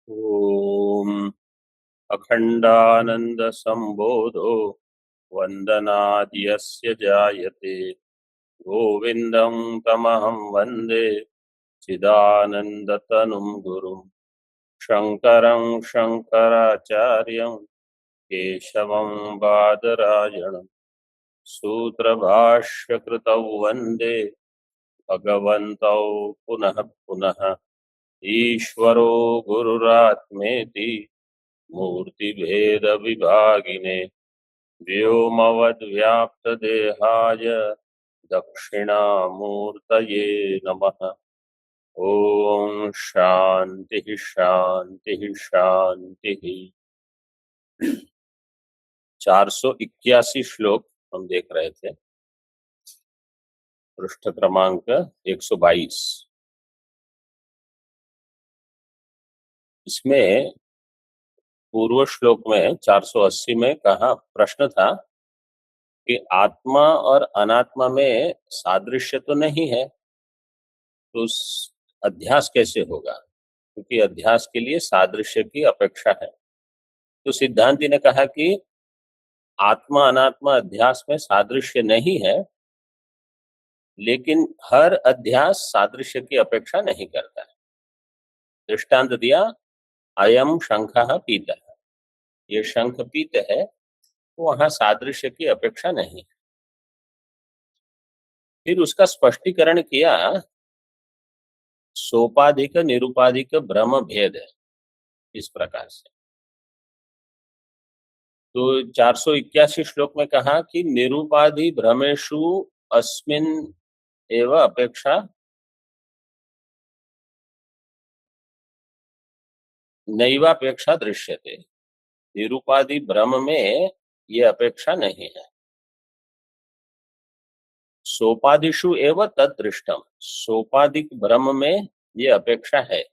ओम अखंडानंदसंबोधो वंदनाद्यस्य जायते गोविंदं तमहं वंदे चिदानंदतनुं गुरुं शंकरं शंकराचार्यं केशवं बादरायणं सूत्रभाष्यकृतौ वंदे भगवन्तौ पुनः पुनः ईश्वरो गुरुरात्मेति मूर्तिभेदविभागिने व्योमवद्व्याप्तदेहाय दक्षिणामूर्तये नमः। ओम शांति शांति शांति। 481 श्लोक हम देख रहे थे, पृष्ठ क्रमांक 122। इसमें पूर्व श्लोक में 480 में कहा, प्रश्न था कि आत्मा और अनात्मा में सादृश्य तो नहीं है, तो अध्यास कैसे होगा? क्योंकि अध्यास के लिए सादृश्य की अपेक्षा है। तो सिद्धांति ने कहा कि आत्मा अनात्मा अध्यास में सादृश्य नहीं है, लेकिन हर अध्यास सादृश्य की अपेक्षा नहीं करता है। दृष्टांत दिया, अयम शंखः पीतः, ये शंख पीत है, तो वहां सादृश्य की अपेक्षा नहीं है। फिर उसका स्पष्टीकरण किया, सोपाधिक निरुपाधिक ब्रह्म भेद है, इस प्रकार से। तो 481 श्लोक में कहा कि निरुपाधि भ्रमेषु अस्मिन एव अपेक्षा नैवापेक्षा दृश्यते। निरुपाधि भ्रम में ये अपेक्षा नहीं है। सोपादिषु एव तद दृष्टम, सोपाधिक भ्रम में ये अपेक्षा है।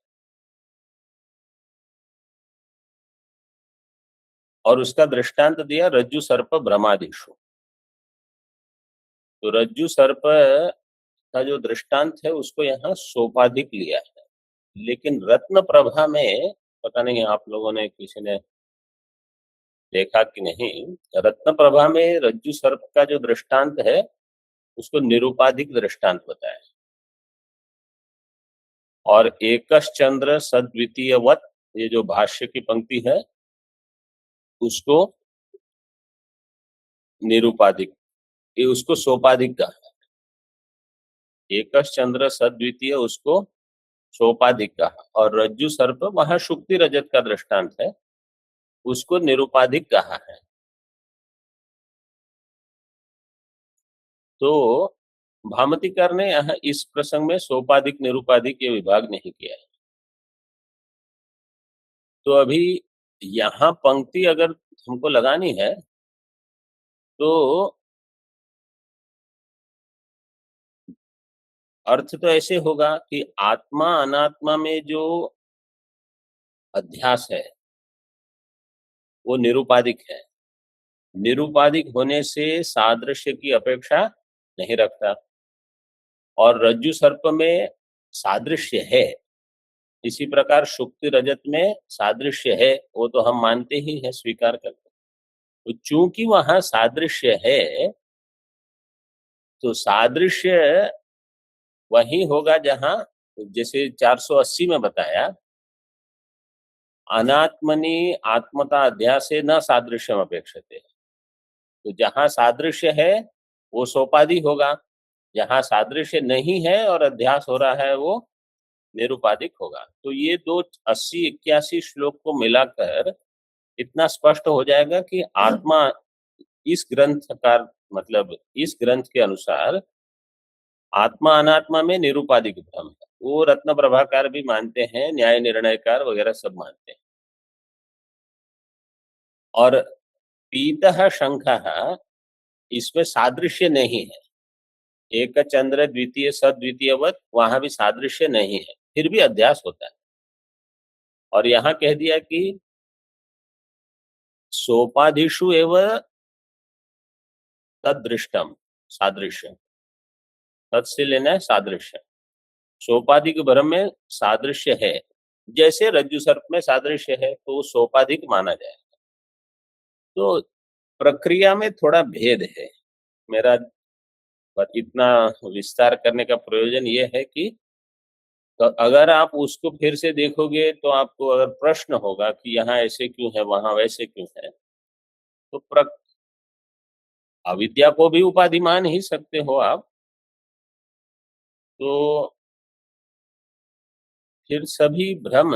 और उसका दृष्टांत दिया रज्जु सर्प भ्रमादिषु। तो रज्जु सर्प का जो दृष्टांत है उसको यहाँ सोपाधिक लिया है, लेकिन रत्न प्रभा में पता नहीं आप लोगों ने किसी ने देखा कि नहीं, रत्न प्रभा में रज्जु सर्प का जो दृष्टांत है उसको निरुपाधिक दृष्टांत बताया। और एकश चंद्र सद्वितीयवत, ये जो भाष्य की पंक्ति है उसको निरुपाधिक, ये उसको सोपाधिक कहा। एकश चंद्र सद्वितीय उसको सोपाधिक कहा, और रज्जु सर्प वहां शुक्ति रजत का दृष्टांत है, उसको निरुपाधिक कहा है। तो भामतीकार ने यहाँ इस प्रसंग में सोपाधिक निरुपाधिक ये विभाग नहीं किया है। तो अभी यहाँ पंक्ति अगर हमको लगानी है तो अर्थ तो ऐसे होगा कि आत्मा अनात्मा में जो अध्यास है वो निरुपाधिक है। निरुपाधिक होने से सादृश्य की अपेक्षा नहीं रखता, और रज्जु सर्प में सादृश्य है। इसी प्रकार शुक्ति रजत में सादृश्य है, वो तो हम मानते ही है, स्वीकार करते। तो चूंकि वहां सादृश्य है, तो सादृश्य वही होगा जहां, जैसे 480 में बताया, अनात्मनि आत्मता अध्यासे न सादृश्यम अपेक्षते। तो जहां सादृश्य है वो सोपाधि होगा, जहां सादृश्य नहीं है और अध्यास हो रहा है वो निरुपाधिक होगा। तो ये दो 80-81 श्लोक को मिलाकर इतना स्पष्ट हो जाएगा कि आत्मा इस ग्रंथ का मतलब, इस ग्रंथ के अनुसार आत्मा अनात्मा में निरुपाधिक भ्रम है। वो रत्न प्रभाकार भी मानते हैं, न्याय निर्णयकार वगैरह सब मानते हैं। और पीतः शंखः, इसमें सादृश्य नहीं है। एक चंद्र द्वितीय सद्वितीयवत, वहां भी सादृश्य नहीं है, फिर भी अध्यास होता है। और यहाँ कह दिया कि सोपाधिषु एवं तदृष्टम, सादृश्य, तद से लेना है सादृश्य। सोपाधिक भ्रम में सादृश्य है, जैसे रज्जु सर्प में सादृश्य है तो वो सोपाधिक माना जाएगा। तो प्रक्रिया में थोड़ा भेद है। मेरा इतना विस्तार करने का प्रयोजन ये है कि अगर आप उसको फिर से देखोगे तो आपको अगर प्रश्न होगा कि यहाँ ऐसे क्यों है, वहां वैसे क्यों है, तो अविद्या को भी उपाधि मान ही सकते हो आप। तो फिर सभी भ्रम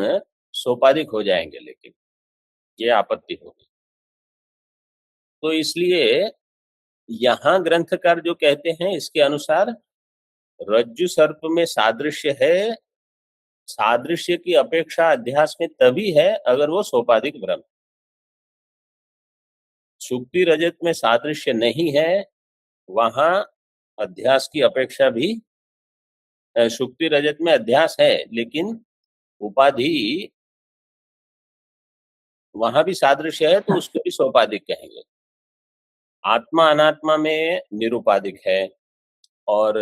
सोपाधिक हो जाएंगे, लेकिन ये आपत्ति होगी। तो इसलिए यहाँ ग्रंथकार जो कहते हैं इसके अनुसार रज्जु सर्प में सादृश्य है, सादृश्य की अपेक्षा अध्यास में तभी है अगर वो सोपाधिक भ्रम। सुक्ति रजत में सादृश्य नहीं है, वहां अध्यास की अपेक्षा भी, सुक्ति रजत में अध्यास है लेकिन उपाधि वहां भी सादृश्य है तो उसको भी सोपाधिक कहेंगे। आत्मा अनात्मा में निरुपाधिक है, और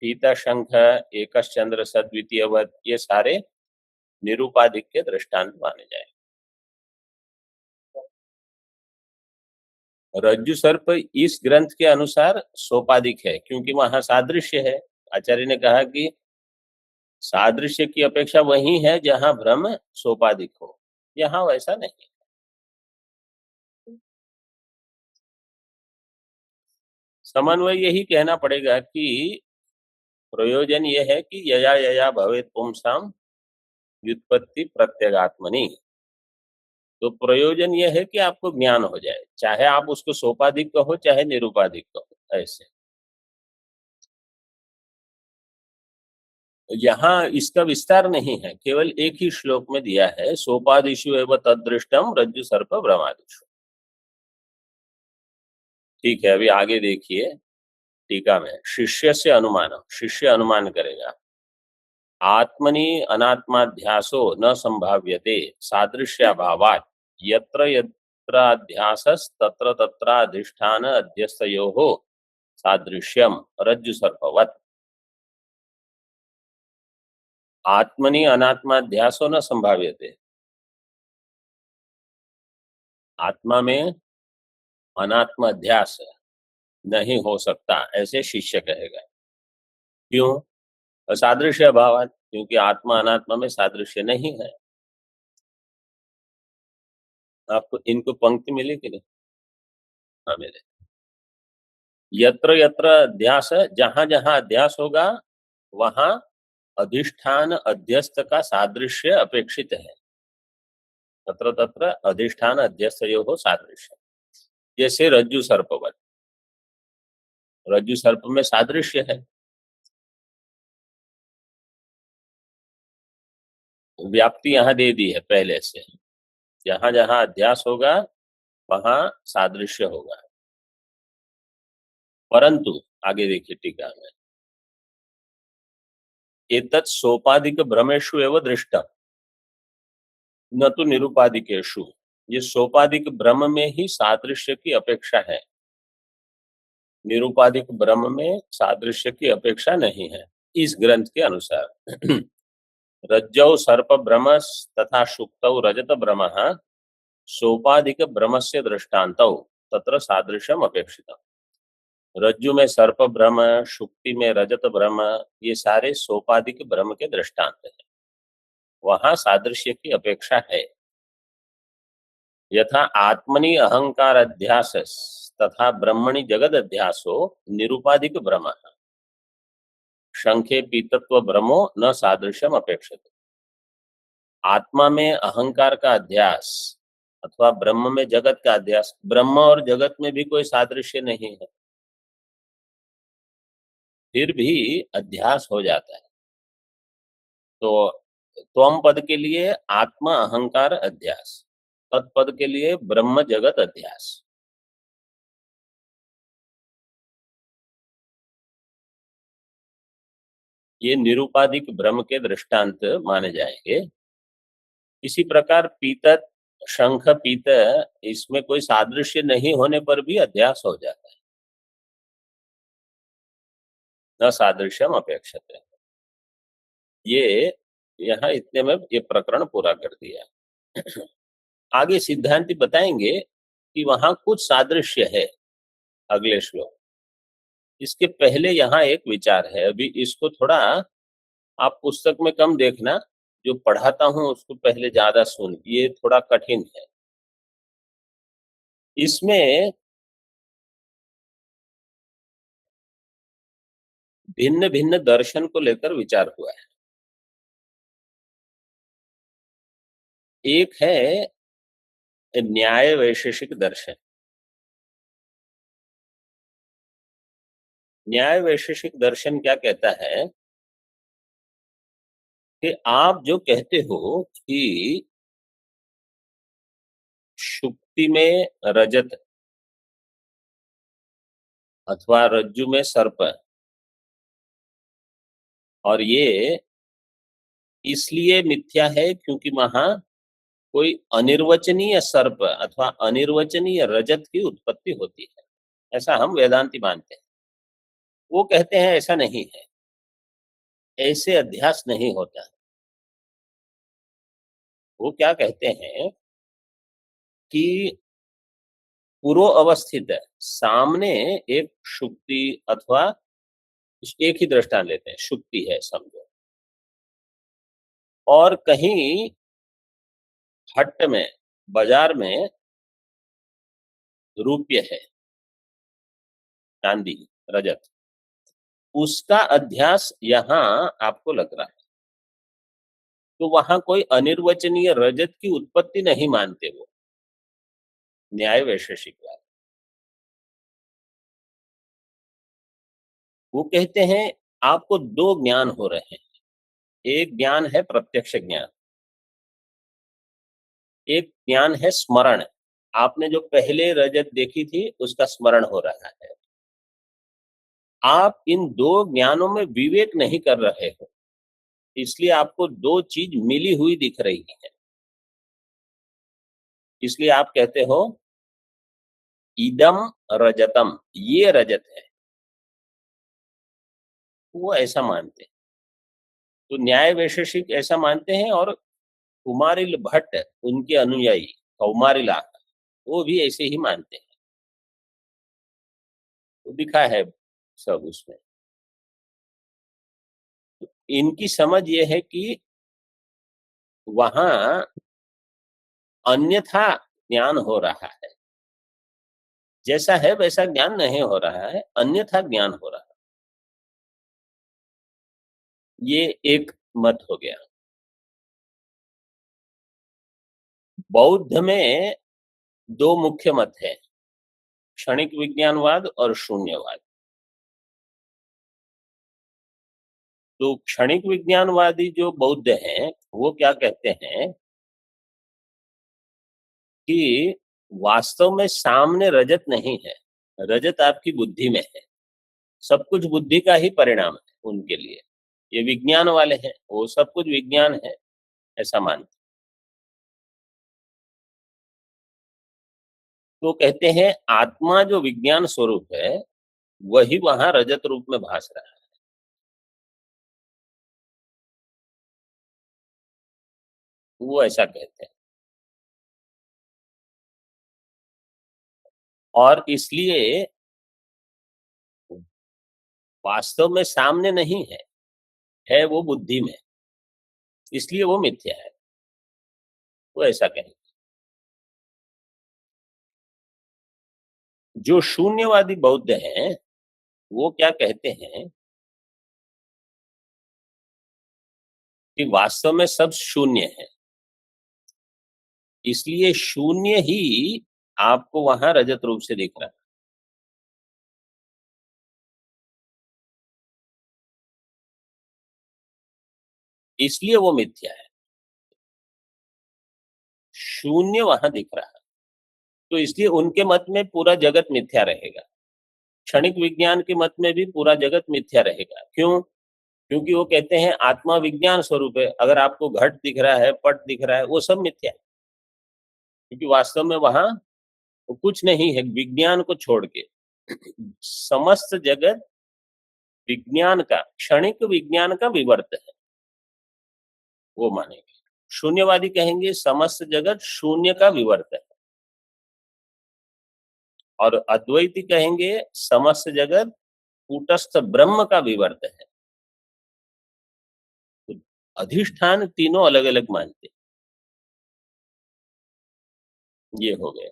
पीता शंख एकश चंद्र सद्वितीयवत ये सारे निरुपाधिक के दृष्टांत माने जाए। रज्जु सर्प इस ग्रंथ के अनुसार सोपाधिक है क्योंकि वहां सादृश्य है। आचार्य ने कहा कि सादृश्य की अपेक्षा वही है जहां भ्रम सोपाधिक हो, यहाँ वैसा नहीं। समन्वय यही कहना पड़ेगा कि प्रयोजन यह है कि यया यया भवेत पुंसाम व्युत्पत्ति प्रत्यगात्मनि। तो प्रयोजन यह है कि आपको ज्ञान हो जाए, चाहे आप उसको सोपाधिक कहो चाहे निरुपाधिक कहो। ऐसे यहाँ इसका विस्तार नहीं है, केवल एक ही श्लोक में दिया है, सोपादिशु एवं तदृष्टम रज्जु सर्प भ्रमादिशु। ठीक है, अभी आगे देखिए टीका में, शिष्य से अनुमान, शिष्य अनुमान करेगा, आत्मनि अनात्माध्यासो न संभाव्यते सादृश्याभावात् यत्र यत्र अध्यासस् तत्र तत्र अधिष्ठान अध्यस्तयोः सादृश्यम रज्जु सर्पवत्। आत्मनि अनात्माध्यासो न संभाव्यते, आत्मा में अनात्मा अध्यास नहीं हो सकता ऐसे शिष्य कहेगा। क्यों? सादृश्य अभाव, क्योंकि आत्मा अनात्मा में सादृश्य नहीं है। आपको इनको पंक्ति मिली कि नहीं? हाँ मिले। यत्र यत्र अध्यास, जहां जहां अध्यास होगा वहां अधिष्ठान अध्यस्त का सादृश्य अपेक्षित है। तत्र तत्र अधिष्ठान अध्यस्तयो हो सादृश्य। जैसे रज्जु सर्पवत, रज्जु सर्प में सादृश्य है, व्याप्ति यहाँ दे दी है पहले से, जहां जहां अध्यास होगा वहां सादृश्य होगा। परंतु आगे देखिए टीका में, एतत् सोपाधिक भ्रमेषु एवं दृष्टम न तो निरुपाधिकेषु। ये सोपाधिक भ्रम में ही सादृश्य की अपेक्षा है, निरुपाधिक भ्रम में सादृश्य की अपेक्षा नहीं है इस ग्रंथ के अनुसार। रज्जौ सर्प भ्रम तथा शुक्तौ रजत भ्रम सोपाधिक भ्रमस्य दृष्टान्तौ तत्र सादृश्यम अपेक्षितम्। रज्जु में सर्प भ्रम, शुक्ति में रजत भ्रम, ये सारे सोपाधिक भ्रम के दृष्टांत हैं, वहां सादृश्य की अपेक्षा है। यथा आत्मनि अहंकार अध्यास तथा ब्रह्मणि जगद अध्यासो निरुपाधिक भ्रम, शंखे पीतत्व भ्रमो न सादृश्यम अपेक्षित। आत्मा में अहंकार का अध्यास अथवा ब्रह्म में जगत का अध्यास, ब्रह्म और जगत में भी कोई सादृश्य नहीं है, फिर भी अध्यास हो जाता है। तो त्वम पद के लिए आत्मा अहंकार अध्यास, तत्पद के लिए ब्रह्म जगत अध्यास। ये निरुपाधिक ब्रह्म के दृष्टांत माने जाएंगे। इसी प्रकार पीतत, शंख पीत, इसमें कोई सादृश्य नहीं होने पर भी अध्यास हो जाता है, न सादृश्यम अपेक्षते। ये यहाँ इतने में ये प्रकरण पूरा कर दिया। आगे सिद्धांति बताएंगे कि वहां कुछ सादृश्य है अगले श्लोक। इसके पहले यहाँ एक विचार है, अभी इसको थोड़ा आप पुस्तक में कम देखना, जो पढ़ाता हूं उसको पहले ज्यादा सुन, ये थोड़ा कठिन है। इसमें भिन्न भिन्न दर्शन को लेकर विचार हुआ है। एक है न्याय वैशेषिक दर्शन। न्याय वैशेषिक दर्शन क्या कहता है कि आप जो कहते हो कि शुक्ति में रजत अथवा रज्जु में सर्प, और ये इसलिए मिथ्या है क्योंकि वहां कोई अनिर्वचनीय सर्प अथवा अनिर्वचनीय रजत की उत्पत्ति होती है, ऐसा हम वेदांती मानते हैं। वो कहते हैं ऐसा नहीं है, ऐसे अध्यास नहीं होता। वो क्या कहते हैं कि पूर्व अवस्थित है, सामने एक शुक्ति अथवा एक ही दृष्टांत लेते हैं, शुक्ति है समझो, और कहीं हट में बाजार में रुपये है, चांदी रजत, उसका अध्यास यहाँ आपको लग रहा है, तो वहां कोई अनिर्वचनीय रजत की उत्पत्ति नहीं मानते वो न्याय वैशेषिक वाले। वो कहते हैं आपको दो ज्ञान हो रहे हैं, एक ज्ञान है प्रत्यक्ष ज्ञान, एक ज्ञान है स्मरण। आपने जो पहले रजत देखी थी उसका स्मरण हो रहा है। आप इन दो ज्ञानों में विवेक नहीं कर रहे हो, इसलिए आपको दो चीज मिली हुई दिख रही है, इसलिए आप कहते हो इदम रजतम, ये रजत है। वो ऐसा मानते हैं, तो न्याय वैशेषिक ऐसा मानते हैं, और कुमारिल भट्ट उनके अनुयायी कौमारिला वो भी ऐसे ही मानते हैं, तो दिखा है सब उसमें। तो इनकी समझ ये है कि वहां अन्यथा ज्ञान हो रहा है, जैसा है वैसा ज्ञान नहीं हो रहा है, अन्यथा ज्ञान हो रहा है। ये एक मत हो गया। बौद्ध में दो मुख्य मत है, क्षणिक विज्ञानवाद और शून्यवाद। तो क्षणिक विज्ञानवादी जो बौद्ध हैं वो क्या कहते हैं कि वास्तव में सामने रजत नहीं है, रजत आपकी बुद्धि में है, सब कुछ बुद्धि का ही परिणाम है उनके लिए। ये विज्ञान वाले हैं, वो सब कुछ विज्ञान है ऐसा मानते। तो कहते हैं आत्मा जो विज्ञान स्वरूप है वही वहां रजत रूप में भास रहा है। वो ऐसा कहते हैं, और इसलिए वास्तव में सामने नहीं है वो बुद्धि में, इसलिए वो मिथ्या है। वो ऐसा कहेंगे। जो शून्यवादी बौद्ध हैं वो क्या कहते हैं कि वास्तव में सब शून्य है, इसलिए शून्य ही आपको वहां रजत रूप से दिख रहा है, इसलिए वो मिथ्या है। शून्य वहां दिख रहा है, तो इसलिए उनके मत में पूरा जगत मिथ्या रहेगा। क्षणिक विज्ञान के मत में भी पूरा जगत मिथ्या रहेगा। क्यों? क्योंकि वो कहते हैं आत्मा विज्ञान स्वरूप है, अगर आपको घट दिख रहा है, पट दिख रहा है, वो सब मिथ्या है, क्योंकि वास्तव में वहां कुछ नहीं है विज्ञान को छोड़ के। समस्त जगत विज्ञान का, क्षणिक विज्ञान का विवर्त है। वो मानेंगे। शून्यवादी कहेंगे समस्त जगत शून्य का विवर्त है, और अद्वैती कहेंगे समस्त जगत कूटस्थ ब्रह्म का विवर्त है। तो अधिष्ठान तीनों अलग अलग मानते, ये हो गए।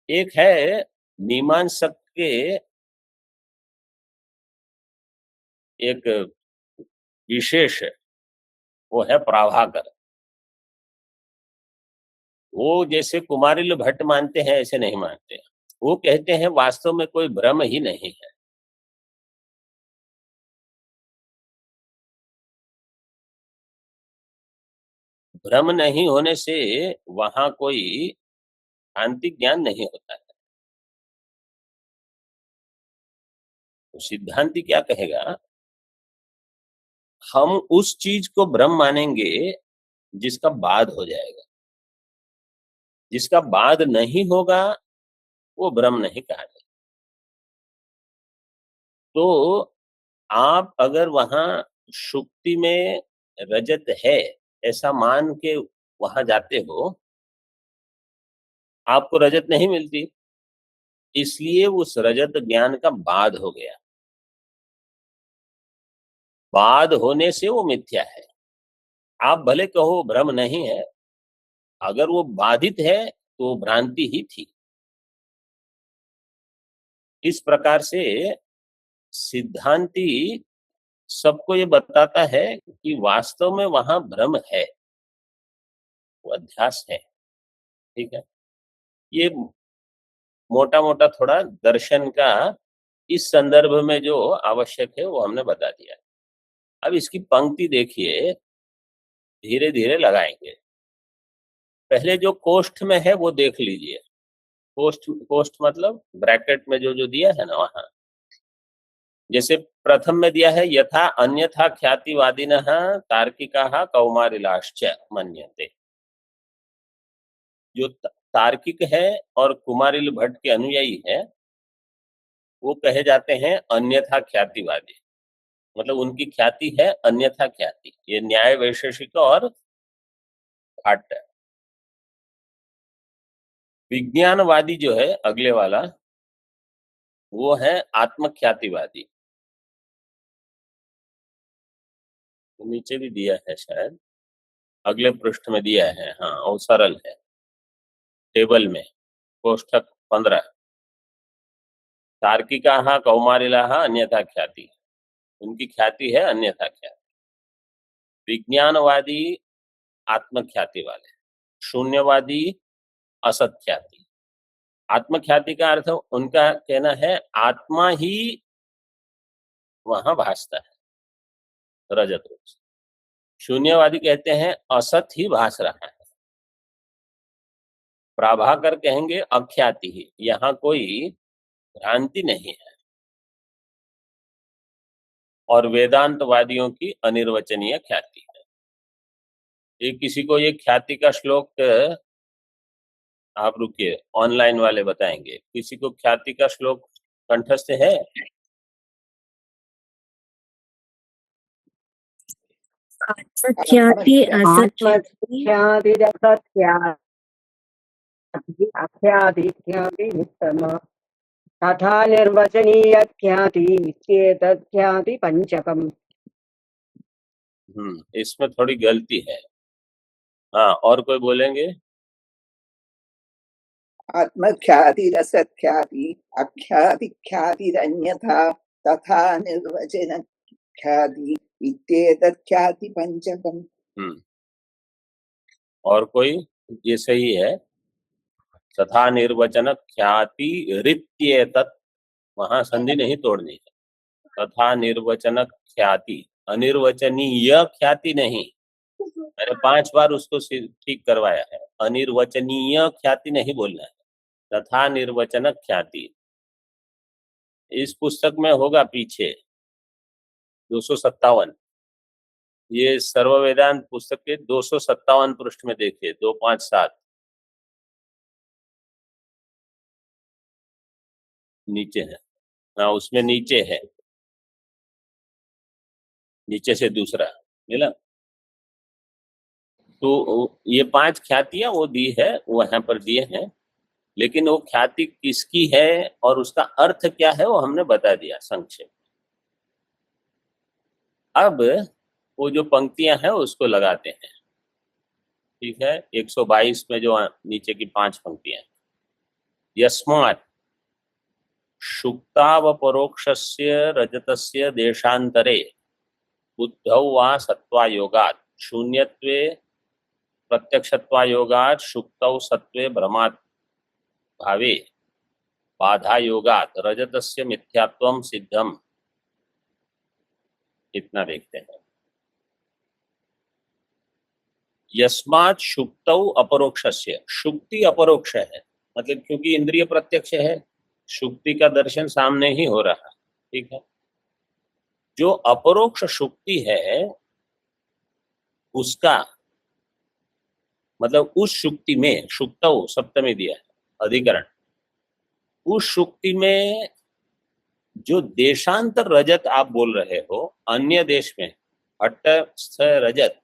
एक है मीमांसक के एक विशेष, वो है प्राभाकर। वो जैसे कुमारिल भट्ट मानते हैं ऐसे नहीं मानते। वो कहते हैं वास्तव में कोई भ्रम ही नहीं है। भ्रम नहीं होने से वहां कोई भ्रांति ज्ञान नहीं होता है। तो सिद्धांति क्या कहेगा, हम उस चीज को ब्रह्म मानेंगे जिसका बाद हो जाएगा, जिसका बाद नहीं होगा वो ब्रह्म नहीं कहा जाएगा। तो आप अगर वहां शुक्ति में रजत है ऐसा मान के वहां जाते हो, आपको रजत नहीं मिलती, इसलिए उस रजत ज्ञान का बाद हो गया। बाद होने से वो मिथ्या है। आप भले कहो भ्रम नहीं है, अगर वो बाधित है तो भ्रांति ही थी। इस प्रकार से सिद्धांती सबको ये बताता है कि वास्तव में वहां भ्रम है, वो अध्यास है। ठीक है, ये मोटा मोटा थोड़ा दर्शन का इस संदर्भ में जो आवश्यक है वो हमने बता दिया। अब इसकी पंक्ति देखिए, धीरे धीरे लगाएंगे। पहले जो कोष्ठ में है वो देख लीजिए। कोष्ठ, कोष्ठ मतलब ब्रैकेट में जो जो दिया है ना वहां, जैसे प्रथम में दिया है यथा अन्यथा ख्यातिवादिनः तार्किकाः कौमारिलाश्च मन्यते। जो तार्किक है और कुमारिल भट्ट के अनुयायी है वो कहे जाते हैं अन्यथा ख्यातिवादी, मतलब उनकी ख्याति है अन्यथा ख्याति। ये न्याय वैशेषिक और भाट। विज्ञानवादी जो है अगले वाला, वो है आत्मख्यातिवादी। नीचे भी दिया है शायद, अगले पृष्ठ में दिया है, हाँ, और सरल है टेबल में, कोष्ठक 15। तार्किकाः कौमारिलाः अन्यथा ख्याति, उनकी ख्याति है अन्यथा ख्याति। विज्ञानवादी आत्मख्याति वाले, शून्यवादी असत ख्याति। आत्मख्याति का अर्थ उनका कहना है आत्मा ही वहां भासता है रजत रूप से। शून्यवादी कहते हैं असत ही भास रहा है। प्राभाकर कहेंगे अख्याति ही, यहाँ कोई भ्रांति नहीं है। और वेदांतवादियों की अनिर्वचनीय ख्याति है। ये किसी को ये ख्याति का श्लोक, आप रुकिए, ऑनलाइन वाले बताएंगे। किसी को ख्याति का श्लोक कंठस्थ है? ख्याति असत तथा निर्वचनीय ख्याति इत्येतत् ख्याति पंचकम। इसमें थोड़ी गलती है। हाँ, और कोई बोलेंगे? आत्मख्याति रसख्याति अख्याति ख्याति अन्यथा तथा निर्वचन ख्याति इत्येतत् ख्याति पंचकम। और कोई? ये सही है, तथा निर्वचन ख्याति रित्येतत्, वहां संधि नहीं तोड़नी है। तथा निर्वचन ख्याति, अनिर्वचनीय ख्याति नहीं। मैंने 5 बार उसको ठीक करवाया है, अनिर्वचनीय ख्याति नहीं बोलना है, तथा निर्वचन ख्याति। इस पुस्तक में होगा पीछे 257, ये सर्व वेदांत पुस्तक के 257 पृष्ठ में देखिए, 257 नीचे है। हाँ, उसमें नीचे है। नीचे से दूसरा मिला। तो ये 5 ख्यातियां वो दी है, वो यहाँ पर दिए हैं, लेकिन वो ख्याति किसकी है और उसका अर्थ क्या है वो हमने बता दिया संक्षेप। अब वो जो पंक्तियां हैं उसको लगाते हैं। ठीक है, 122 में जो नीचे की 5 पंक्तियां, यस्मात् शुक्तावपरोक्षस्य रजतस्य देशांतरे बुद्धौ वा सत्वायोगात् शून्यत्वे प्रत्यक्षत्वायोगात् शुक्तौ सत्वे भ्रमात् भावे बाधायोगात् रजतस्य मिथ्यात्वं सिद्धम। इतना देखते हैं। यस्मात् शुक्तौ अपरोक्षस्य, शुक्ति अपरोक्ष है, मतलब क्योंकि इंद्रिय प्रत्यक्ष है, शुक्ति का दर्शन सामने ही हो रहा। ठीक है, जो अपरोक्ष शुक्ति है उसका मतलब उस शुक्ति में, शुक्तौ सप्तमी दिया है अधिकरण, उस शुक्ति में जो देशांतर रजत आप बोल रहे हो, अन्य देश में हट्टस्थ रजत,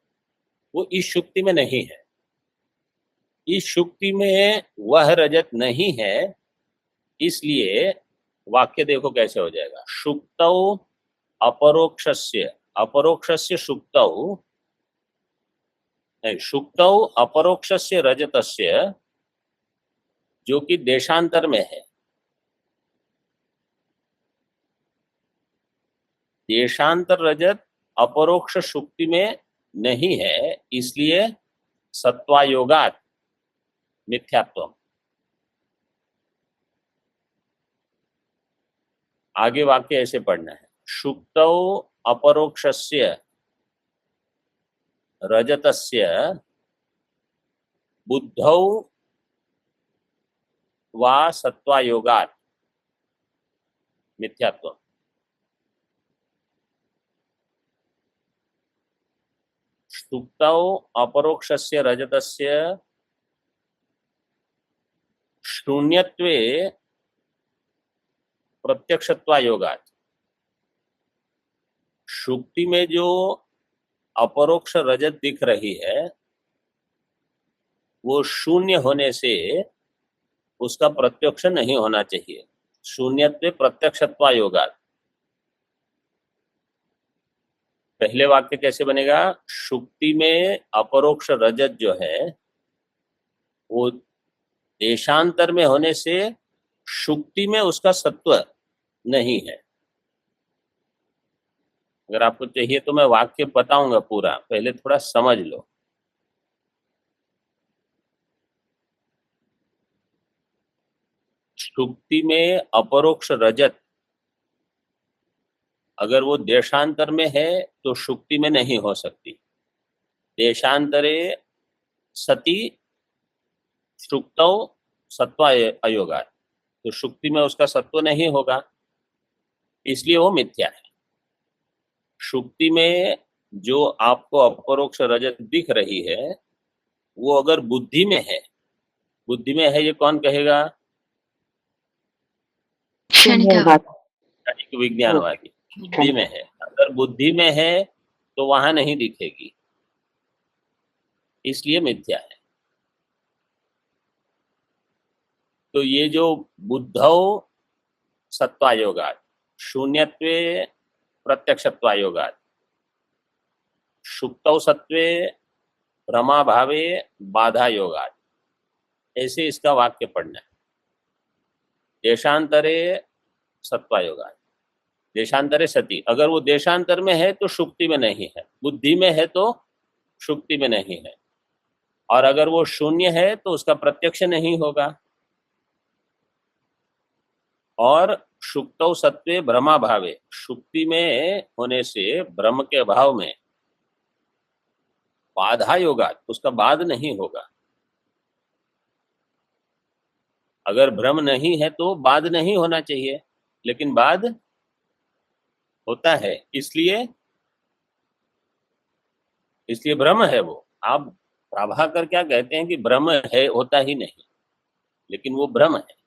वो इस शुक्ति में नहीं है। इस शुक्ति में वह रजत नहीं है, इसलिए वाक्य देखो कैसे हो जाएगा। शुक्तौ अपरोक्षस्य, अपरोक्षस्य शुक्तौ, शुक्तौ अपरोक्षस्य रजतस्य, जो कि देशांतर में है। देशांतर रजत अपरोक्ष शुक्ति में नहीं है, इसलिए सत्वायोगात् मिथ्यात्व। आगे वाक्य ऐसे पढ़ना है, शुक्तौ अपरोक्षस्य रजतस्य बुद्धौ वा सत्वायोगात् मिथ्यात्व। शुक्तौ अपरोक्षस्य रजतस्य शून्यत्वे प्रत्यक्षत्वायोगात्, शुक्ति में जो अपरोक्ष रजत दिख रही है वो शून्य होने से उसका प्रत्यक्ष नहीं होना चाहिए। शून्यत्वे प्रत्यक्षत्वायोगात्। पहले वाक्य कैसे बनेगा, शुक्ति में अपरोक्ष रजत जो है वो देशांतर में होने से शुक्ति में उसका सत्व नहीं है। अगर आपको चाहिए तो मैं वाक्य बताऊंगा पूरा, पहले थोड़ा समझ लो। शुक्ति में अपरोक्ष रजत अगर वो देशांतर में है तो शुक्ति में नहीं हो सकती। देशांतरे सती शुक्तौ सत्व अयोगात्, तो शुक्ति में उसका सत्व नहीं होगा, इसलिए वो मिथ्या है। शुक्ति में जो आपको अपरोक्ष रजत दिख रही है वो अगर बुद्धि में है, बुद्धि में है ये कौन कहेगा, विज्ञानवादी। बुद्धि में है, अगर बुद्धि में है तो वहां नहीं दिखेगी, इसलिए मिथ्या है। तो ये जो बुद्धौ सत्वायोगात् शून्यत्वे प्रत्यक्षत्वायोगात् शुक्तौ सत्वे भ्रमाभावे बाधा योगात्, ऐसे इसका वाक्य पढ़ना है। देशांतरे सत्वायोगात्, देशांतरे सती, अगर वो देशांतर में है तो शुक्ति में नहीं है, बुद्धि में है तो शुक्ति में नहीं है, और अगर वो शून्य है तो उसका प्रत्यक्ष नहीं होगा। और शुक्तौ सत्वे भ्रमा भावे, शुक्ति में होने से भ्रम के अभाव में बाधा योगात्, उसका बाद नहीं होगा। अगर भ्रम नहीं है तो बाद नहीं होना चाहिए, लेकिन बाद होता है, इसलिए भ्रम है वो। आप प्रभाकर क्या कहते हैं कि भ्रम है, होता ही नहीं, लेकिन वो भ्रम है। तो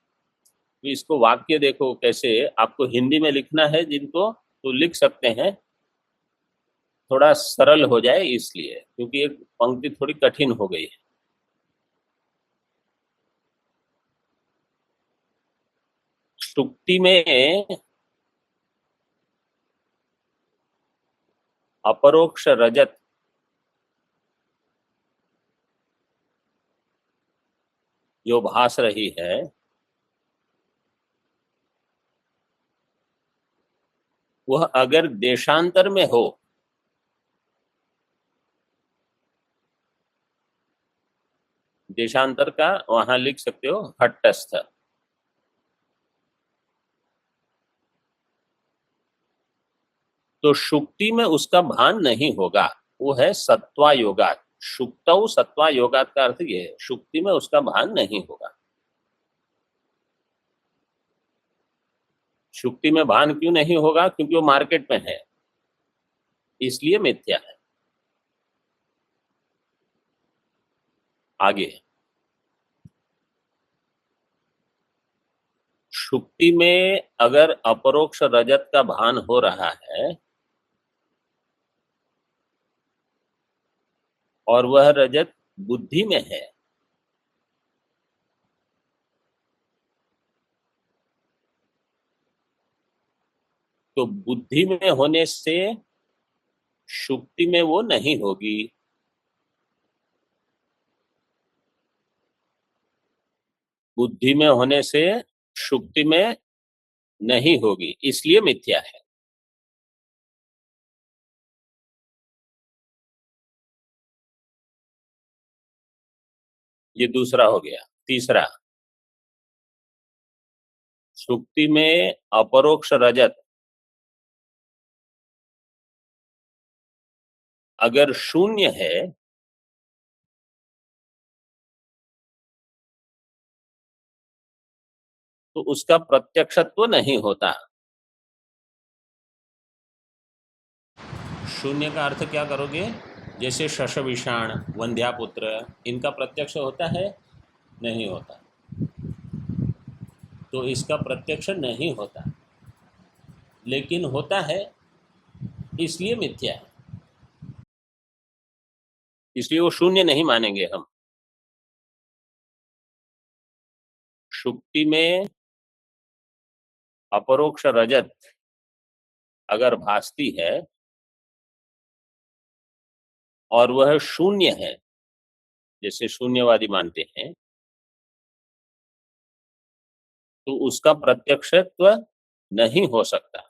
इसको वाक्य देखो कैसे, आपको हिंदी में लिखना है जिनको तो लिख सकते हैं, थोड़ा सरल हो जाए इसलिए, क्योंकि एक पंक्ति थोड़ी कठिन हो गई है। सुक्ति में अपरोक्ष रजत जो भास रही है वह अगर देशांतर में हो, देशांतर का वहां लिख सकते हो हट्टस्थ, तो शुक्ति में उसका भान नहीं होगा, वो है सत्वा योगात। शुक्तौ सत्वा योगात का अर्थ ये है, शुक्ति में उसका भान नहीं होगा। शुक्ति में भान क्यों नहीं होगा? क्योंकि वो मार्केट में है, इसलिए मिथ्या है। आगे शुक्ति में अगर अपरोक्ष रजत का भान हो रहा है और वह रजत बुद्धि में है, तो बुद्धि में होने से शुक्ति में वो नहीं होगी। बुद्धि में होने से शुक्ति में नहीं होगी, इसलिए मिथ्या है। ये दूसरा हो गया। तीसरा, शुक्ति में अपरोक्ष रजत अगर शून्य है तो उसका प्रत्यक्षत्व नहीं होता। शून्य का अर्थ क्या करोगे? जैसे शशविषाण, वंध्यापुत्र, इनका प्रत्यक्ष होता है? नहीं होता, तो इसका प्रत्यक्ष नहीं होता, लेकिन होता है इसलिए मिथ्या है, इसलिए वो शून्य नहीं मानेंगे हम। शुक्ति में अपरोक्ष रजत अगर भासती है और वह शून्य है, जैसे शून्यवादी मानते हैं, तो उसका प्रत्यक्षत्व नहीं हो सकता।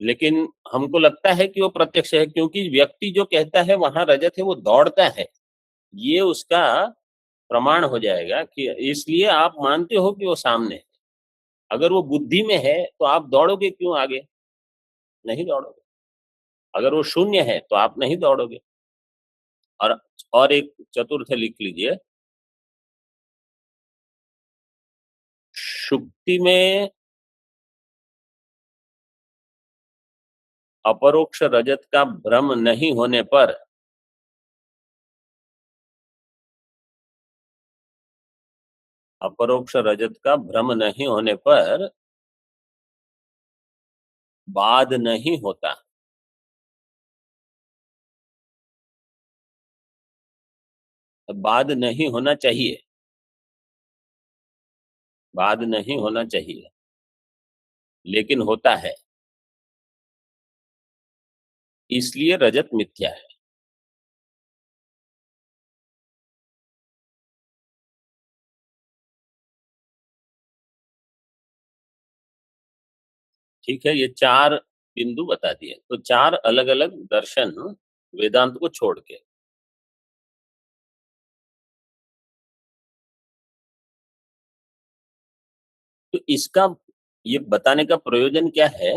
लेकिन हमको लगता है कि वो प्रत्यक्ष है, क्योंकि व्यक्ति जो कहता है वहां रजत है वो दौड़ता है, ये उसका प्रमाण हो जाएगा कि इसलिए आप मानते हो कि वो सामने है। अगर वो बुद्धि में है तो आप दौड़ोगे क्यों आगे? नहीं दौड़ोगे। अगर वो शून्य है तो आप नहीं दौड़ोगे। और एक चतुर्थ लिख लीजिए, शुक्ति में अपरोक्ष रजत का भ्रम नहीं होने पर अपरोक्ष रजत का भ्रम नहीं होने पर बाध नहीं होता। बाध नहीं होना चाहिए, बाध नहीं होना चाहिए, लेकिन होता है, इसलिए रजत मिथ्या है। ठीक है, ये चार बिंदु बता दिए, तो चार अलग अलग दर्शन वेदांत को छोड़ के। तो इसका ये बताने का प्रयोजन क्या है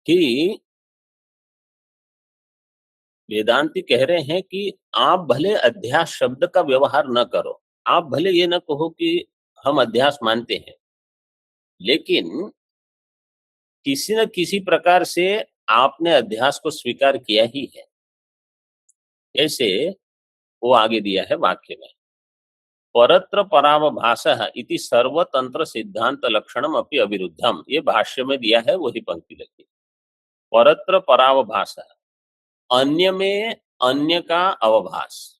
कि वेदांती कह रहे हैं कि आप भले अध्यास शब्द का व्यवहार न करो, आप भले ये न कहो कि हम अध्यास मानते हैं, लेकिन किसी न किसी प्रकार से आपने अध्यास को स्वीकार किया ही है। जैसे वो आगे दिया है वाक्य में, परत्र परावभासः इति सर्वतंत्र सिद्धांत लक्षणम अपि अविरुद्धम, ये भाष्य में दिया है, वही पंक्ति लगी। परत्र परावभासः, अन्य में अन्य का अवभास,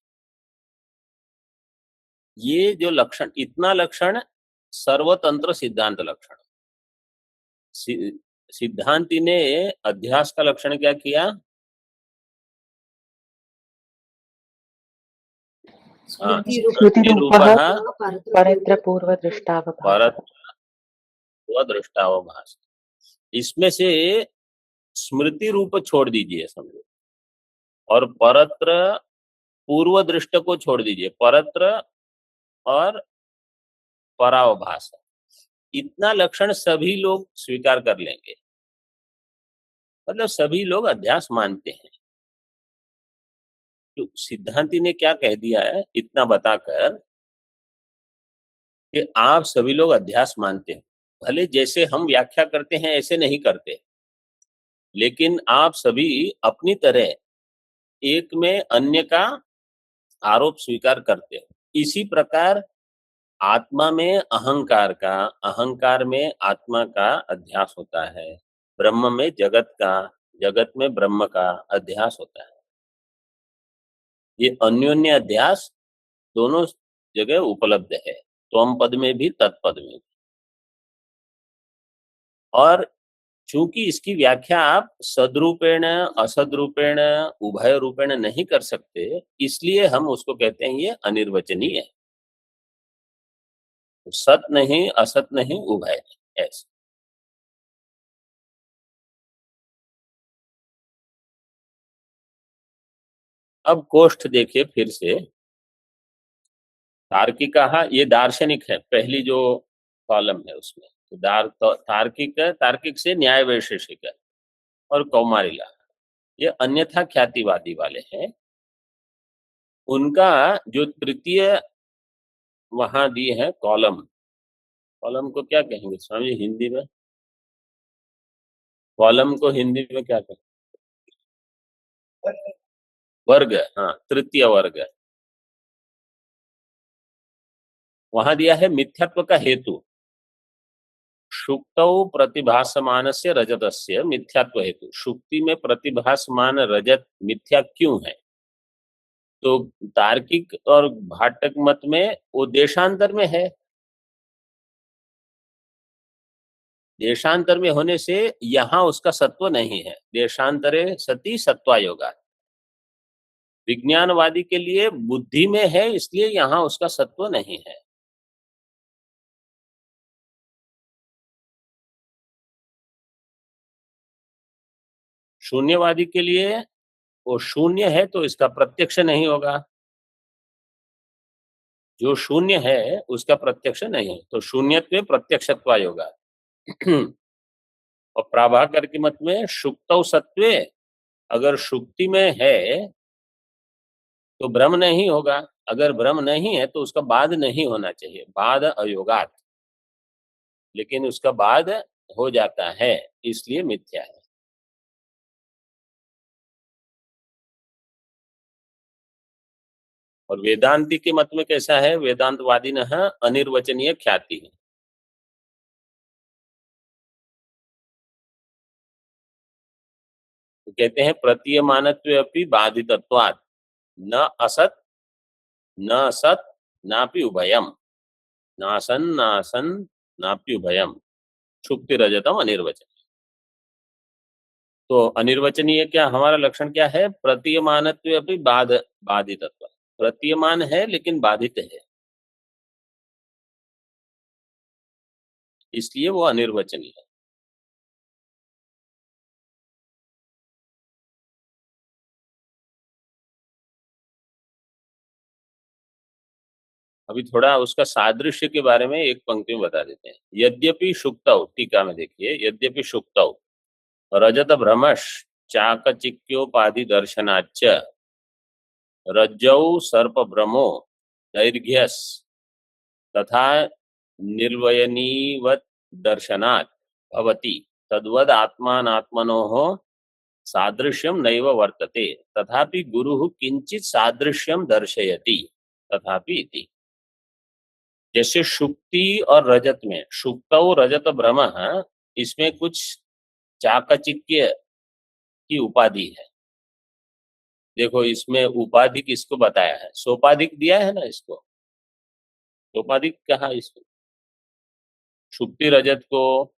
ये जो लक्षण, इतना लक्षण सर्वतंत्र सिद्धांत लक्षण। सिद्धांति ने अध्यास का लक्षण क्या किया? स्मृतिरूपः परत्र पूर्वदृष्टावभास, इसमें से स्मृति रूप छोड़ दीजिए समझो, और परत्र पूर्व दृष्ट को छोड़ दीजिए, परत्र और परावभास, इतना लक्षण सभी लोग स्वीकार कर लेंगे, मतलब सभी लोग अध्यास मानते हैं। तो सिद्धांति ने क्या कह दिया है इतना बताकर कि आप सभी लोग अध्यास मानते हैं, भले जैसे हम व्याख्या करते हैं ऐसे नहीं करते, लेकिन आप सभी अपनी तरह एक में अन्य का आरोप स्वीकार करते हो। इसी प्रकार आत्मा में अहंकार में आत्मा का अध्यास होता है, ब्रह्म में जगत का, जगत में ब्रह्म का अध्यास होता है। ये अन्योन्य अध्यास दोनों जगह उपलब्ध है, त्वम पद में भी तत्पद में भी। और चूंकि इसकी व्याख्या आप सदरूपेण असदरूपेण उभय रूपेण नहीं कर सकते, इसलिए हम उसको कहते हैं ये अनिर्वचनीय है, सत नहीं असत नहीं उभय नहीं, ऐसे। अब कोष्ठ देखिए फिर से, तार्किका, ये दार्शनिक है, पहली जो कॉलम है उसमें तो तार्किक से न्याय वैशेषिक है, और कौमारिला ये अन्यथा ख्यातिवादी वाले हैं। उनका जो तृतीय वहां दी है कॉलम को क्या कहेंगे स्वामी हिंदी में? कॉलम को हिंदी में क्या कहेंगे? वर्ग, हाँ, तृतीय वर्ग। वहां दिया है मिथ्यात्व का हेतु, शुक्तौ प्रतिभासमान से रजतस्य मिथ्यात्व हेतु, शुक्ति में प्रतिभासमान रजत मिथ्या क्यों है? तो तार्किक और भाटक मत में वो देशांतर में है, देशांतर में होने से यहां उसका सत्व नहीं है। देशांतरे सती सत्वायोगा, विज्ञानवादी के लिए बुद्धि में है, इसलिए यहां उसका सत्व नहीं है। शून्यवादी के लिए वो शून्य है तो इसका प्रत्यक्ष नहीं होगा, जो शून्य है उसका प्रत्यक्ष नहीं है, तो शून्यत्व प्रत्यक्षत्व होगा। और प्राभाकर के मत में शुक्तौ सत्वे, अगर शुक्ति में है तो भ्रम नहीं होगा, अगर भ्रम नहीं है तो उसका बाद नहीं होना चाहिए, बाद अयोगात, लेकिन उसका बाद हो जाता है, इसलिए मिथ्या है। और वेदांती के मत में कैसा है? वेदांतवादी न अनिर्वचनीय ख्याति है। तो कहते हैं प्रतीयमानत्वे अपि बाधितत्वात् न असत न सत नापि उभयम, नासन नासन नापि उभयम शुक्ति रजतम अनिर्वचनीय। तो अनिर्वचनीय क्या हमारा लक्षण क्या है? प्रतीयमानत्वे अपि बाधितत्व, प्रतीयमान है लेकिन बाधित है, इसलिए वो अनिर्वचनीय है। अभी थोड़ा उसका सादृश्य के बारे में एक पंक्ति में बता देते हैं। यद्यपि शुक्तौ, टीका में देखिए, यद्यपि शुक्तौ रजत भ्रमश चाकचिक्योपाधि दर्शनाच्च रज्जौ सर्प भ्रमो दैर्घ्यस तथा निर्वयनीवत् दर्शनात् भवति तद्वद आत्मानात्मनोः सादृश्यम नैव वर्तते तथापि गुरुः किंचित सादृश्यम दर्शयति तथापि इति। जैसे शुक्ति और रजत में, शुक्तौ रजत भ्रम, इसमें कुछ चाकचिक्य की उपाधि है। देखो इसमें उपाधि किसको बताया है, सोपाधिक दिया है ना इसको, सोपाधिक कहा इसको शुक्ति रजत को,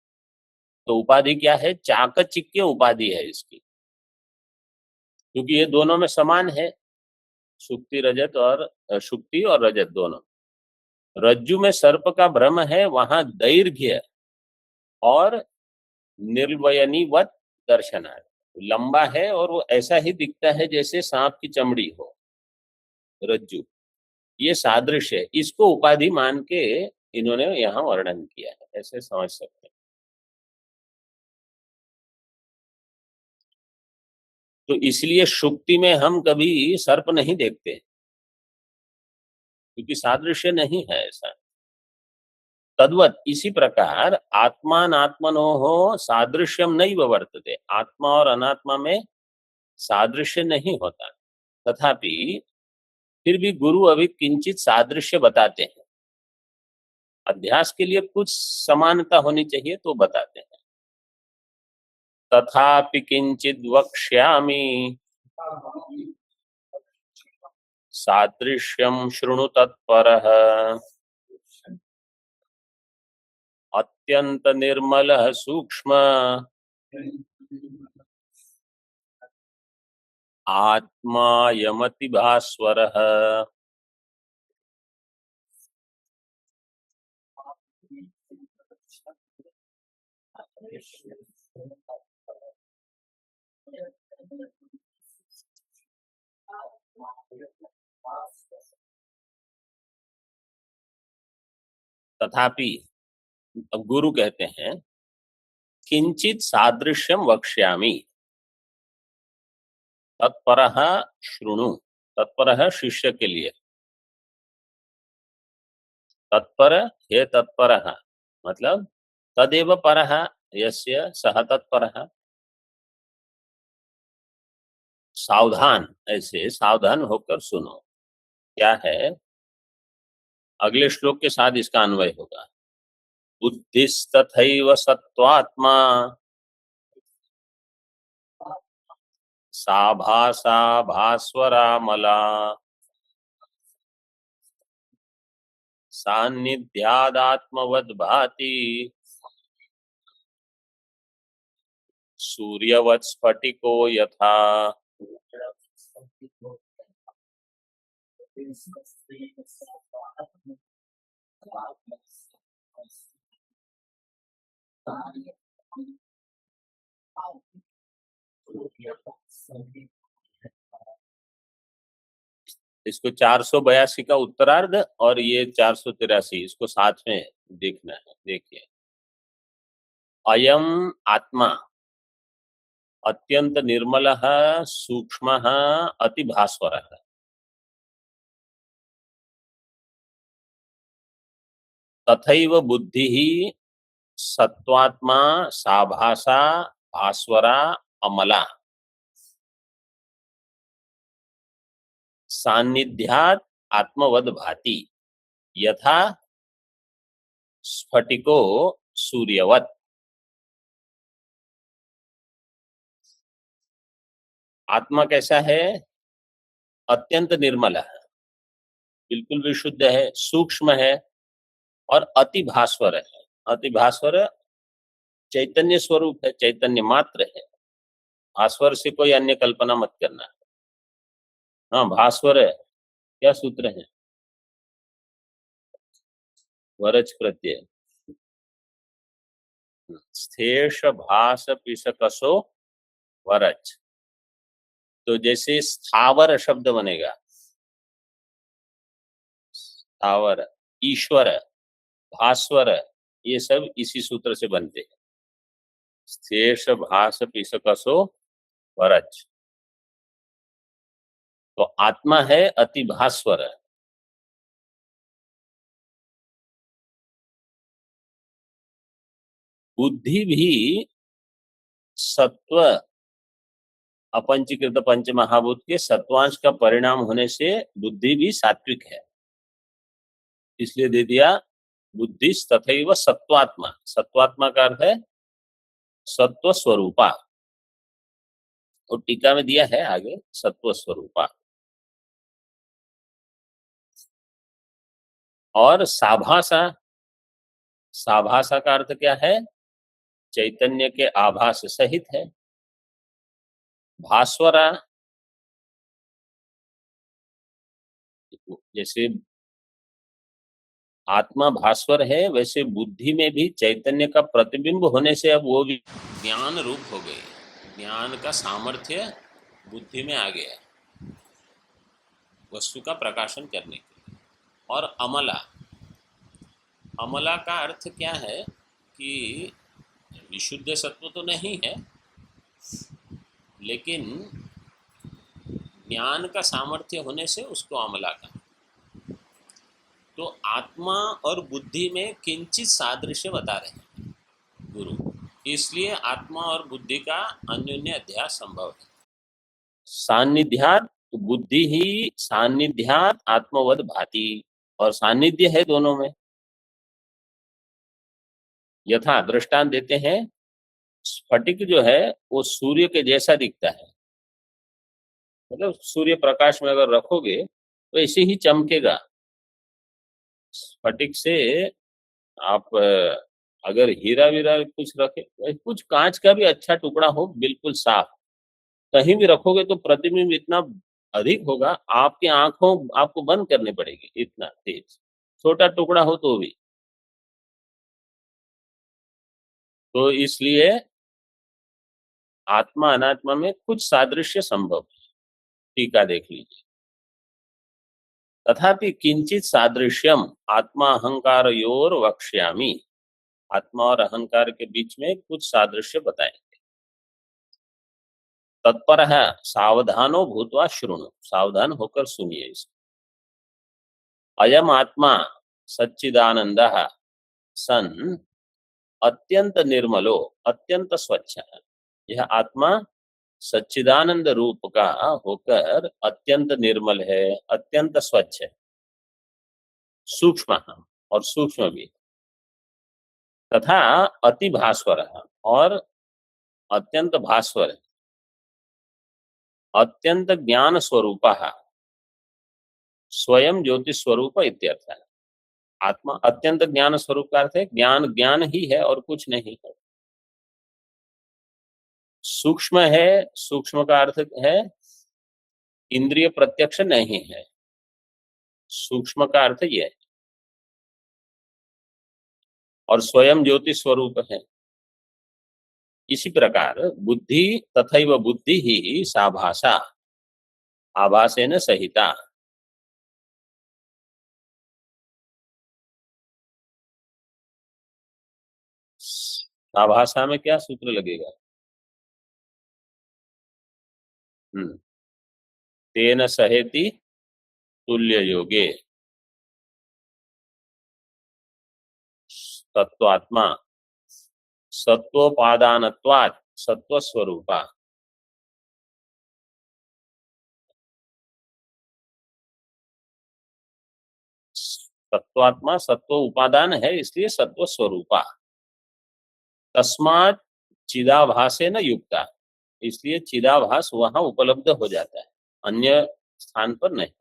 तो उपाधि क्या है, चाकचिक्य उपाधि है इसकी, क्योंकि ये दोनों में समान है, शुक्ति रजत और शुक्ति और रजत दोनों। रज्जु में सर्प का भ्रम है, वहां दैर्घ्य और निर्वयनीवत दर्शनार्थ, लंबा है और वो ऐसा ही दिखता है जैसे सांप की चमड़ी हो, रज्जु, ये सादृश्य है, इसको उपाधि मान के इन्होंने यहाँ वर्णन किया है, ऐसे समझ सकते हैं। तो इसलिए शुक्ति में हम कभी सर्प नहीं देखते, क्योंकि सादृश्य नहीं है ऐसा। तद्वत इसी प्रकार आत्मानात्मनोः सादृश्यम नैव वर्तते, आत्मा और अनात्मा में सादृश्य नहीं होता, तथापि फिर भी गुरु अभी किंचित सादृश्य बताते हैं, अध्यास के लिए कुछ समानता होनी चाहिए तो बताते हैं। तथापि किंचित वक्ष्यामि सादृश्यम शृणु तत्परः अत्यंत निर्मलः सूक्ष्म आत्मायमति भास्वरः। तथापि गुरु कहते हैं किंचित सादृश्यम वक्ष्यामि, तत्परः शृणु, तत्परः शिष्य के लिए, तत्पर हे तत्परः मतलब तदेव परः यस्य सह तत्परः, सावधान, ऐसे सावधान होकर सुनो। क्या है, अगले श्लोक के साथ इसका अन्वय होगा। बुद्धिस्तथैव सत्त्वात्मा सा भासा भास्वरामला सान्निध्यादात्मवद् भाति सूर्यवत् स्फटिको यथा। इसको 482 का उत्तरार्ध और ये 483, इसको साथ में देखना है। देखिए, अयम आत्मा अत्यंत निर्मलः सूक्ष्मः अति भास्वरः, तथैव बुद्धिः सत्वात्मा साभासा भास्वरा अमला सान्निध्यात् आत्मवद् भाति यथा स्फटिको सूर्यवत्। आत्मा कैसा है, अत्यंत निर्मल है, बिल्कुल विशुद्ध है, सूक्ष्म है और अति भास्वर है। अति भास्वर चैतन्य स्वरूप है, चैतन्य मात्र है, भास्वर से कोई अन्य कल्पना मत करना। हाँ, भास्वर है, क्या सूत्र है, वरच प्रत्यय, स्थेष भास पिशकसो वरच, तो जैसे स्थावर शब्द बनेगा, स्थावर, ईश्वर, भास्वर, ये सब इसी सूत्र से बनते हैं। स्थेष भास पिशकसो वरच, तो आत्मा है अति भास्वर। बुद्धि भी सत्व अपंचीकृत पंच महाभूत के सत्वांश का परिणाम होने से बुद्धि भी सात्विक है। इसलिए दे दिया बुद्धि तथैव सत्वात्मा। सत्वात्मा का अर्थ है सत्व स्वरूपा, और टीका में दिया है आगे सत्व स्वरूपा। और साभासा, साभासा का अर्थ क्या है? चैतन्य के आभास सहित है। भास्वरा, जैसे आत्मा भास्वर है वैसे बुद्धि में भी चैतन्य का प्रतिबिंब होने से अब वो भी ज्ञान रूप हो गई। ज्ञान का सामर्थ्य बुद्धि में आ गया वस्तु का प्रकाशन करने के लिए। और अमला, अमला का अर्थ क्या है कि विशुद्ध सत्व तो नहीं है, लेकिन ज्ञान का सामर्थ्य होने से उसको अमला का। तो आत्मा और बुद्धि में किंचित सादृश्य बता रहे हैं गुरु, इसलिए आत्मा और बुद्धि का अन्योन्य अध्यास संभव है। सान्निध्यात बुद्धि ही सान्निध्यात आत्मवद भाति, और सान्निध्य है दोनों में। यथा दृष्टांत देते हैं, स्फटिक जो है वो सूर्य के जैसा दिखता है, मतलब सूर्य प्रकाश में अगर रखोगे तो ऐसे ही चमकेगा। स्फटिक से आप अगर हीरा वीरा कुछ रखे, कुछ कांच का भी अच्छा टुकड़ा हो बिल्कुल साफ, कहीं भी रखोगे तो प्रतिबिंब इतना अधिक होगा, आपकी आंखों आपको बंद करनी पड़ेगी, इतना तेज। छोटा टुकड़ा हो तो भी। तो इसलिए आत्मा अनात्मा में कुछ सादृश्य संभव है। टीका देख लीजिए। तथापि किंचित सादृश्यम आत्मा अहंकार योर वक्ष्यामि, आत्मा और अहंकार के बीच में कुछ सादृश्य बताएंगे। तत्पर है सावधानो भूतवा शृणु, सावधान होकर सुनिए इसको। अयम आत्मा सच्चिदानंदः सन अत्यंत निर्मलो अत्यंत स्वच्छ, यह आत्मा सच्चिदानंद रूप का होकर अत्यंत निर्मल है, अत्यंत स्वच्छ है। सूक्ष्म और सूक्ष्म भी। तथा अति भास्वर, और अत्यंत भास्वर है। अत्यंत ज्ञान स्वरूप, स्वयं ज्योति स्वरूप इत्यर्थ है। आत्मा अत्यंत ज्ञान स्वरूप का अर्थ है ज्ञान ज्ञान ही है और कुछ नहीं है। सूक्ष्म है, सूक्ष्म का अर्थ है इंद्रिय प्रत्यक्ष नहीं है, सूक्ष्म का अर्थ यह है। और स्वयं ज्योति स्वरूप है। इसी प्रकार बुद्धि तथैव बुद्धि ही साभासा आभासेन सहिता। साभासा में क्या सूत्र लगेगा? तेन सहेति तुल्य योगे तत्वात्मा सत्वोपादानत्वात् सत्वस्वरूपा। तत्वात्मा सत्व उपादान है इसलिए सत्व स्वरूपा। तस्मात् चिदाभासे न युक्ता, इसलिए चिदाभास वहां उपलब्ध हो जाता है, अन्य स्थान पर नहीं।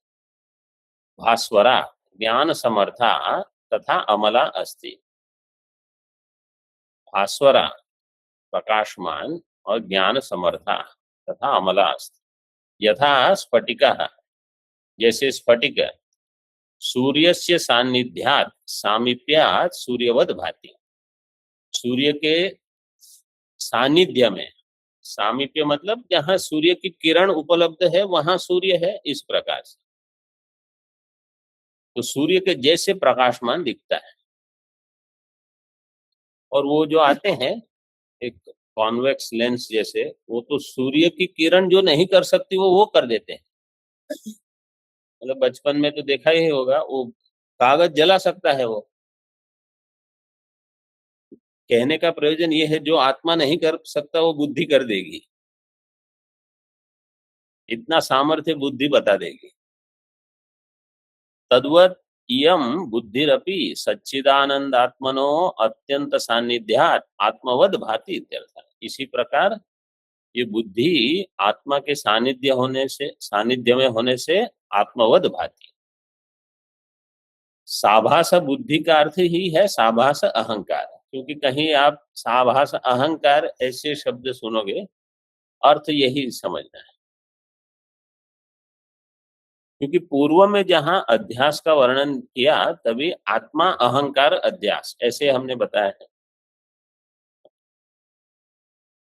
भास्वरा ज्ञान समर्था तथा अमला अस्ति। भास्वरा प्रकाशमान और ज्ञान समर्था तथा अमला अस्ति। यथा स्फटिकः, जैसे स्फटिक सूर्यस्य सान्निध्यात् सामीप्यात् सूर्यवद भाति। सूर्य के सानिध्य में, सामीप्य मतलब जहां सूर्य की किरण उपलब्ध है वहां सूर्य है, इस प्रकार से। तो सूर्य के जैसे प्रकाशमान दिखता है। और वो जो आते हैं एक कॉन्वेक्स लेंस जैसे, वो तो सूर्य की किरण जो नहीं कर सकती वो कर देते हैं। मतलब बचपन में तो देखा ही होगा, वो कागज जला सकता है। वो कहने का प्रयोजन ये है जो आत्मा नहीं कर सकता वो बुद्धि कर देगी, इतना सामर्थ्य बुद्धि बता देगी। तद्वत इयम बुद्धिरपि सच्चिदानंदात्मनो अत्यंत सान्निध्यात आत्मवद भाति इत्यर्थ। इसी प्रकार ये बुद्धि आत्मा के सानिध्य में होने से आत्मवद भाति। साभास बुद्धि का अर्थ ही है साभास अहंकार, क्योंकि कहीं आप साभास अहंकार ऐसे शब्द सुनोगे अर्थ यही समझना है, क्योंकि पूर्व में जहां अध्यास का वर्णन किया तभी आत्मा अहंकार अध्यास ऐसे हमने बताया है।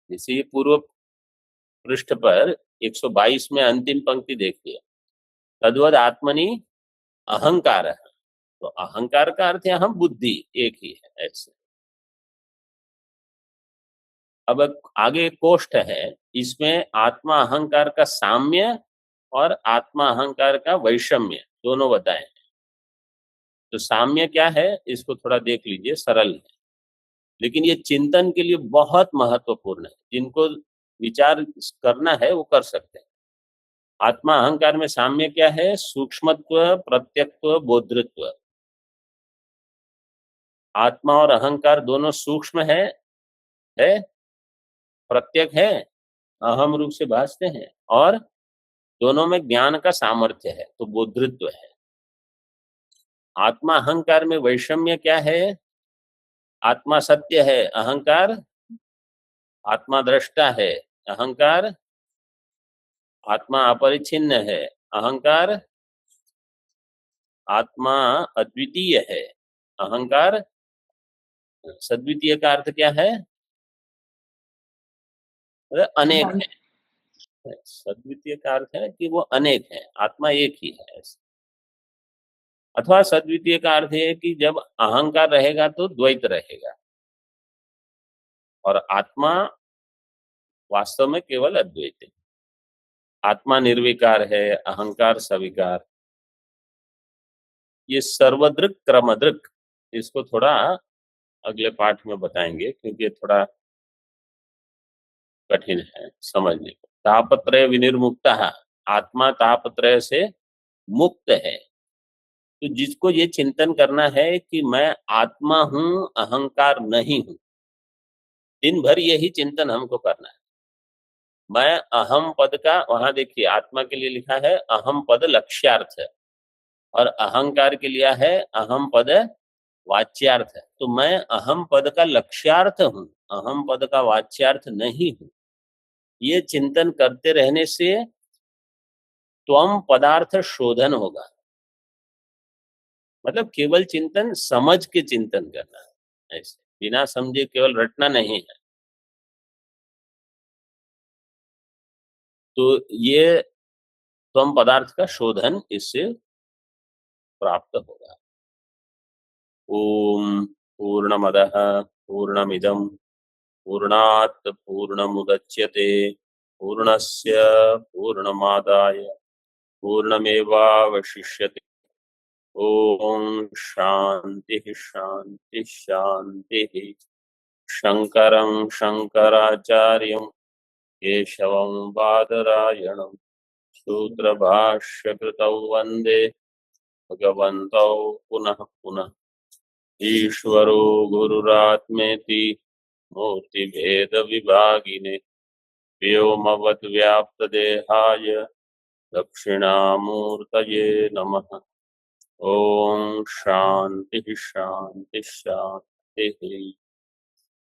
जैसे पूर्व पृष्ठ पर 122 में अंतिम पंक्ति देखिए, तद्वद आत्मनि अहंकार है, तो अहंकार का अर्थ यहाँ बुद्धि एक ही है ऐसे। अब आगे कोष्ठ है, इसमें आत्मा अहंकार का साम्य और आत्मा अहंकार का वैषम्य दोनों बताए हैं। तो साम्य क्या है इसको थोड़ा देख लीजिए, सरल है, लेकिन ये चिंतन के लिए बहुत महत्वपूर्ण है। जिनको विचार करना है वो कर सकते हैं। आत्मा अहंकार में साम्य क्या है? सूक्ष्मत्व, प्रत्यक्त्व, बोधृत्व। आत्मा और अहंकार दोनों सूक्ष्म है, प्रत्यक है, अहम रूप से भासते हैं, और दोनों में ज्ञान का सामर्थ्य है, तो बोधृत्व है। आत्मा अहंकार में वैषम्य क्या है? आत्मा सत्य है, अहंकार आत्मा दृष्टा है, अहंकार आत्मा अपरिच्छिन्न है, अहंकार आत्मा अद्वितीय है, अहंकार सद्वितीय का अर्थ क्या है? अनेक है। सद्वितीय का अर्थ है कि वो अनेक है, आत्मा एक ही है। अथवा सद्वितीय का अर्थ है कि जब अहंकार रहेगा तो द्वैत रहेगा और आत्मा वास्तव में केवल अद्वैत है। आत्मा निर्विकार है, अहंकार सविकार। ये सर्वदृक् क्रमदृक्, इसको थोड़ा अगले पाठ में बताएंगे क्योंकि ये थोड़ा कठिन है समझने को। तापत्रय विनिर्मुक्ता, आत्मा तापत्रय से मुक्त है। तो जिसको ये चिंतन करना है कि मैं आत्मा हूं, अहंकार नहीं हूं, दिन भर यही चिंतन हमको करना है। मैं अहम पद का, वहां देखिए आत्मा के लिए लिखा है अहम पद लक्ष्यार्थ, और अहंकार के लिए है अहम पद वाच्यार्थ। तो मैं अहम पद का लक्ष्यार्थ हूं, अहम पद का वाच्यार्थ नहीं हूं। ये चिंतन करते रहने से त्वम पदार्थ शोधन होगा। मतलब केवल चिंतन समझ के चिंतन करना है, ऐसे बिना समझे केवल रटना नहीं है। तो ये त्वम पदार्थ का शोधन इससे प्राप्त होगा। ओम पूर्णमदः पूर्णमिदं पूर्णात् पूर्णमुदच्यते पूर्णस्य पूर्णमादाय पूर्णमेवावशिष्यते। ओम शांति शांति शांति। शंकरं शंकराचार्यं केशवं बादरायणं सूत्रभाष्यकृतौ वन्दे भगवन्तौ पुनः पुनः। ईश्वरो गुरुरात्मेति मूर्तिभेदविभागिने व्योमवद्व्याप्तदेहाय दक्षिणामूर्तये नमः। ओम शांति शांति शांति।